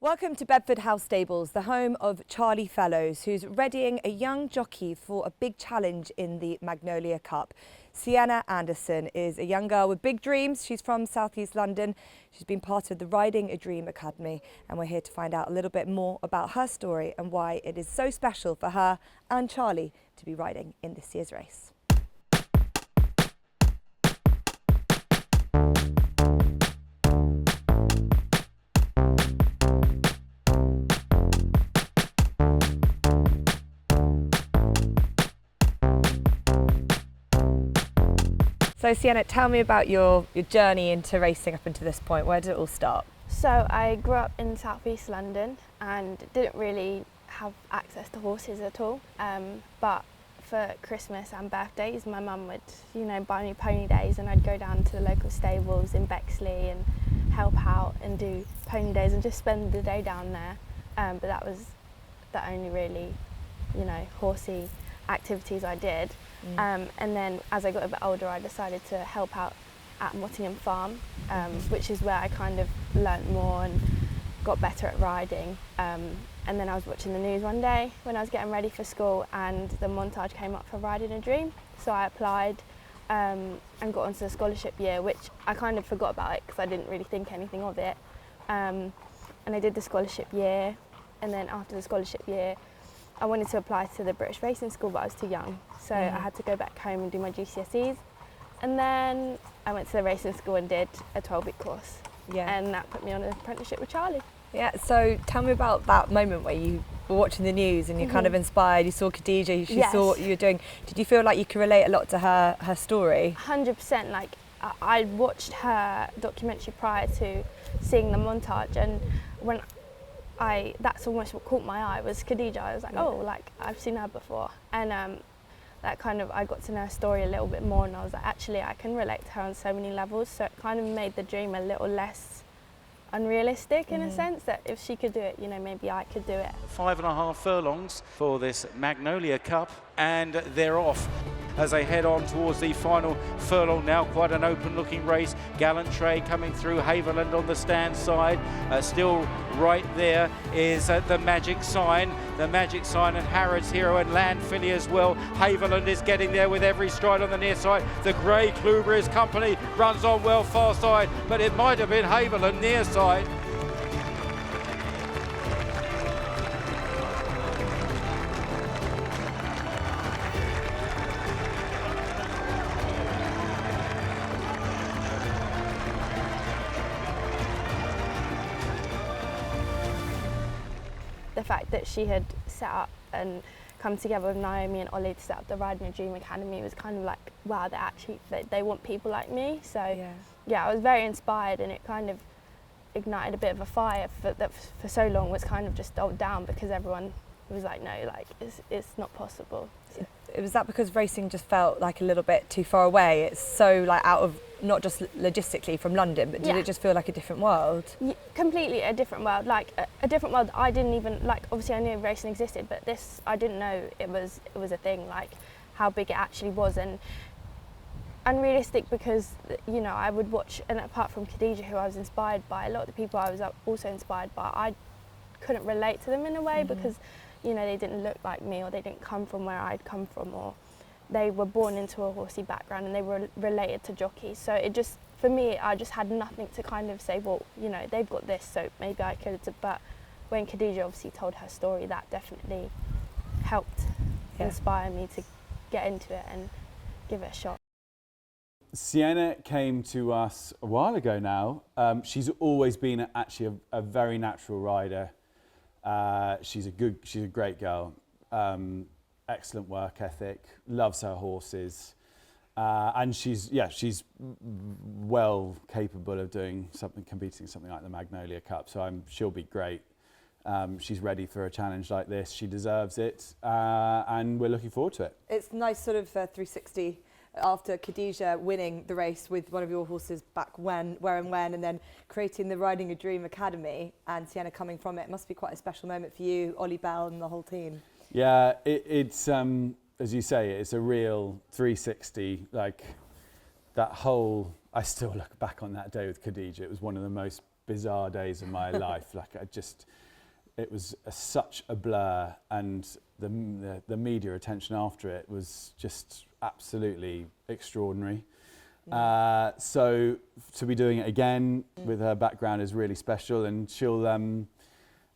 Welcome to Bedford House Stables, the home of Charlie Fellows, who's readying a young jockey for a big challenge in the Magnolia Cup. Sienna Anderson is a young girl with big dreams. She's from South East London. She's been part of the Riding a Dream Academy, and we're here to find out a little bit more about her story and why it is so special for her and Charlie to be riding in this year's race. So Sienna, tell me about your journey into racing up until this point. Where did it all start? So I grew up in South East London and didn't really have access to horses at all. But for Christmas and birthdays, my mum would, buy me pony days, and I'd go down to the local stables in Bexley and help out and do pony days and just spend the day down there. But that was the only really, horsey activities I did. And then as I got a bit older, I decided to help out at Mottingham Farm, which is where I kind of learnt more and got better at riding. And then I was watching the news one day when I was getting ready for school, and the montage came up for Riding a Dream. So I applied and got onto the scholarship year, which I kind of forgot about it because I didn't really think anything of it. And I did the scholarship year, and then after the scholarship year, I wanted to apply to the British Racing School, but I was too young. So I had to go back home and do my GCSEs. And then I went to the racing school and did a 12-week course. Yeah. And that put me on an apprenticeship with Charlie. Yeah. So tell me about that moment where you were watching the news and you're kind of inspired. You saw Khadijah, saw what you were doing. Did you feel like you could relate a lot to her story? 100%. Like, I watched her documentary prior to seeing the montage, and when that's almost what caught my eye was Khadijah. I was like, oh, like I've seen her before. And that kind of, I got to know her story a little bit more, and I was like, actually, I can relate to her on so many levels. So it kind of made the dream a little less unrealistic in a sense, that if she could do it, maybe I could do it. 5.5 furlongs for this Magnolia Cup, and they're off as they head on towards the final furlong now. Quite an open looking race. Gallantray coming through, Haverland on the stand side. Still right there is the Magic Sign. The Magic Sign and Harrods Hero and Landfilly as well. Haverland is getting there with every stride on the near side. The Grey Kluber's company runs on well far side, but it might have been Haverland near side. The fact that she had set up and come together with Naomi and Ollie to set up the Riding a Dream Academy was kind of like, wow, they want people like me. So yeah, I was very inspired, and it kind of ignited a bit of a fire that for so long was kind of just dulled down because everyone was like, no, like it's not possible. So. Was that because racing just felt like a little bit too far away? It's so like out of, not just logistically from London, but did it just feel like a different world? Yeah, completely a different world, like a different world. I didn't even, like, obviously I knew racing existed, but this, I didn't know it was a thing, like how big it actually was. And unrealistic because, I would watch, and apart from Khadijah, who I was inspired by, a lot of the people I was also inspired by, I couldn't relate to them in a way because, they didn't look like me, or they didn't come from where I'd come from, or they were born into a horsey background and they were related to jockeys. So it just, for me, I just had nothing to kind of say, well, they've got this, so maybe I could. But when Khadijah obviously told her story, that definitely helped inspire me to get into it and give it a shot. Sienna came to us a while ago now. She's always been actually a very natural rider. She's a great girl. Excellent work ethic, loves her horses, and she's well capable of competing something like the Magnolia Cup. So she'll be great. She's ready for a challenge like this. She deserves it, and we're looking forward to it. It's nice sort of 360 after Khadijah winning the race with one of your horses back where and when, and then creating the Riding a Dream Academy, and Sienna coming from it. It must be quite a special moment for you, Ollie Bell and the whole team. Yeah, it's as you say, it's a real 360. Like that whole, I still look back on that day with Khadijah. It was one of the most bizarre days of my life. Like it was such a blur, and the media attention after it was just absolutely extraordinary. So to be doing it again with her background is really special, and she'll,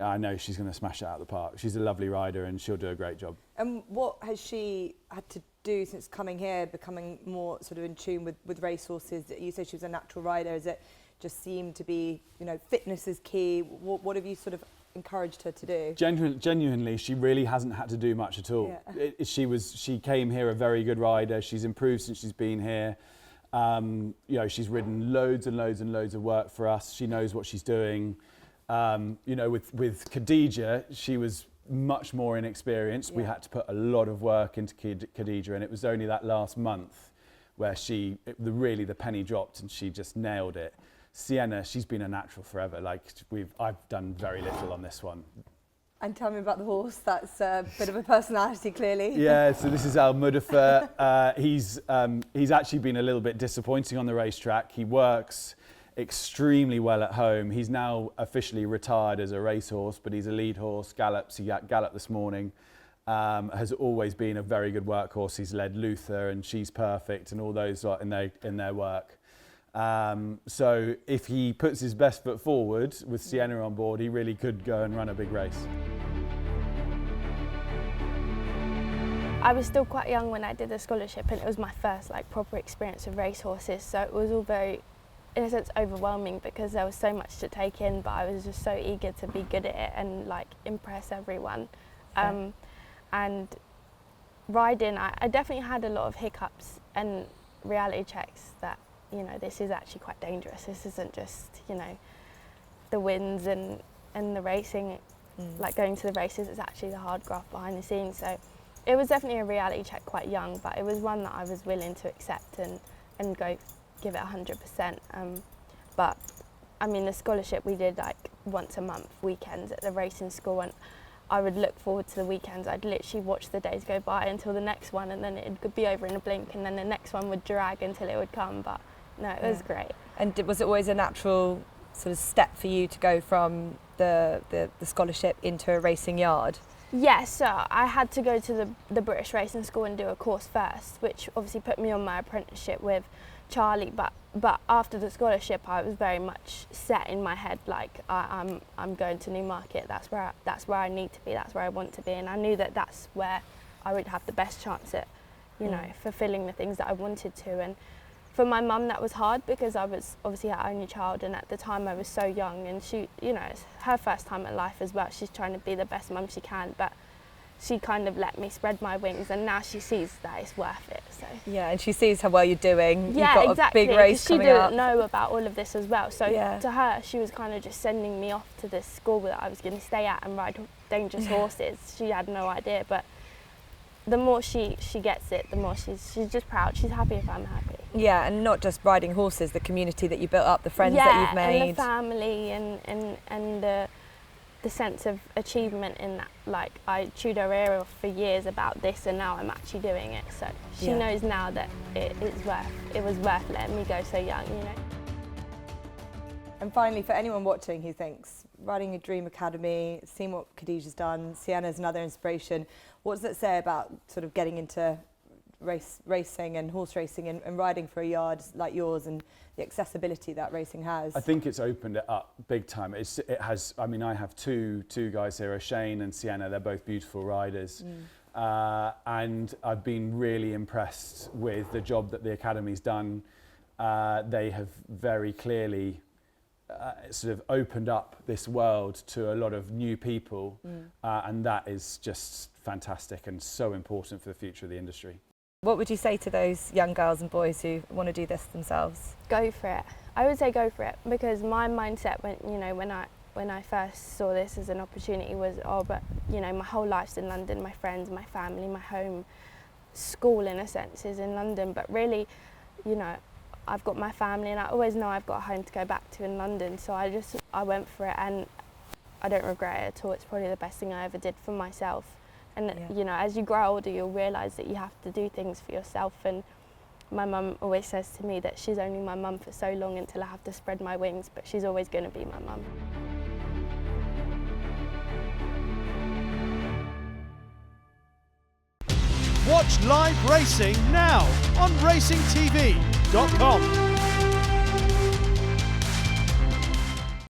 I know she's going to smash it out of the park. She's a lovely rider and she'll do a great job. And what has she had to do since coming here, becoming more sort of in tune with racehorses? You said she was a natural rider. Has it just seemed to be, fitness is key? What have you sort of encouraged her to do? Genuinely, she really hasn't had to do much at all. Yeah. She came here a very good rider. She's improved since she's been here. She's ridden loads and loads and loads of work for us. She knows what she's doing. With Khadijah, she was much more inexperienced. We had to put a lot of work into Khadijah, and it was only that last month where the penny dropped and she just nailed it. Sienna, she's been a natural forever. I've done very little on this one. And tell me about the horse. That's a bit of a personality, clearly. Yeah, so this is Al Mudaffar. He's actually been a little bit disappointing on the racetrack. He works extremely well at home. He's now officially retired as a racehorse, but he's a lead horse, gallops. He galloped this morning. Has always been a very good workhorse. He's led Luther and She's Perfect and all those in their work. So if he puts his best foot forward with Sienna on board, he really could go and run a big race. I was still quite young when I did the scholarship, and it was my first proper experience with racehorses, so it was all very, in a sense, overwhelming because there was so much to take in, but I was just so eager to be good at it and impress everyone. And riding, I definitely had a lot of hiccups and reality checks that, this is actually quite dangerous. This isn't just, the wins and the racing, going to the races, it's actually the hard graft behind the scenes. So it was definitely a reality check quite young, but it was one that I was willing to accept and go give it 100%. But I mean, the scholarship we did once a month, weekends at the racing school, and I would look forward to the weekends. I'd literally watch the days go by until the next one, and then it could be over in a blink, and then the next one would drag until it would come. But no, it was great. And was it always a natural sort of step for you to go from the scholarship into a racing yard? Yeah, so I had to go to the British Racing School and do a course first, which obviously put me on my apprenticeship with Charlie. But after the scholarship, I was very much set in my head, I'm going to Newmarket. That's where I need to be. That's where I want to be, and I knew that that's where I would have the best chance at, fulfilling the things that I wanted to. And for my mum, that was hard because I was obviously her only child, and at the time I was so young, and she, it's her first time in life as well. She's trying to be the best mum she can, but she kind of let me spread my wings, and now she sees that it's worth it. So yeah, and she sees how well you're doing. Yeah, you've got exactly. a big race coming up. She didn't know about all of this as well. So to her, she was kind of just sending me off to this school that I was going to stay at and ride dangerous horses. She had no idea, but the more she gets it, the more she's just proud. She's happy if I'm happy. Yeah, and not just riding horses, the community that you built up, the friends that you've made. And the family and the sense of achievement in that. I chewed her ear off for years about this, and now I'm actually doing it. So she knows now that it was worth letting me go so young, And finally, for anyone watching who thinks riding a dream academy, seeing what Khadijah's done, Sienna's another inspiration, what does it say about sort of getting into racing and horse racing and riding for a yard like yours and the accessibility that racing has? I think it's opened it up big time. It has. I mean, I have two guys here, Shane and Sienna. They're both beautiful riders, and I've been really impressed with the job that the academy's done. They have very clearly sort of opened up this world to a lot of new people, and that is just fantastic and so important for the future of the industry. What would you say to those young girls and boys who want to do this themselves? Go for it. I would say go for it, because my mindset when I first saw this as an opportunity was, my whole life's in London, my friends, my family, my home, school in a sense is in London, but really, I've got my family, and I always know I've got a home to go back to in London, so I went for it, and I don't regret it at all. It's probably the best thing I ever did for myself. And as you grow older, you'll realise that you have to do things for yourself, and My mum always says to me that she's only my mum for so long until I have to spread my wings, but she's always going to be my mum. Watch live racing now on racingtv.com.